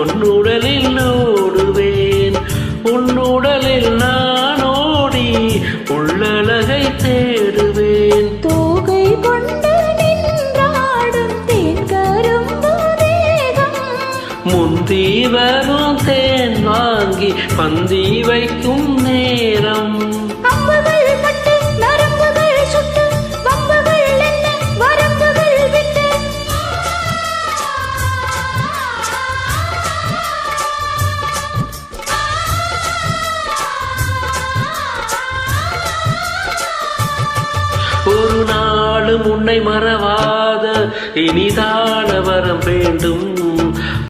பொன்னுடலில் ஓடுவேன் உன்னுடலில் நான் ஓடி உள்ளழகை தேடுவேன். தோகை கொண்டு நின்றாடும் தேன்கரும்பு தேகம் முந்தி வரும் தேன் வாங்கி பந்தி வைக்கும் நேரம். அம்புகள் பட்டு நரம்புகள் சுட்டு வம்புகள் என்ன வரம்புகள் விட்டு ஒரு நாளும் உன்னை மறவாத இனிதான வரம் வேண்டும்.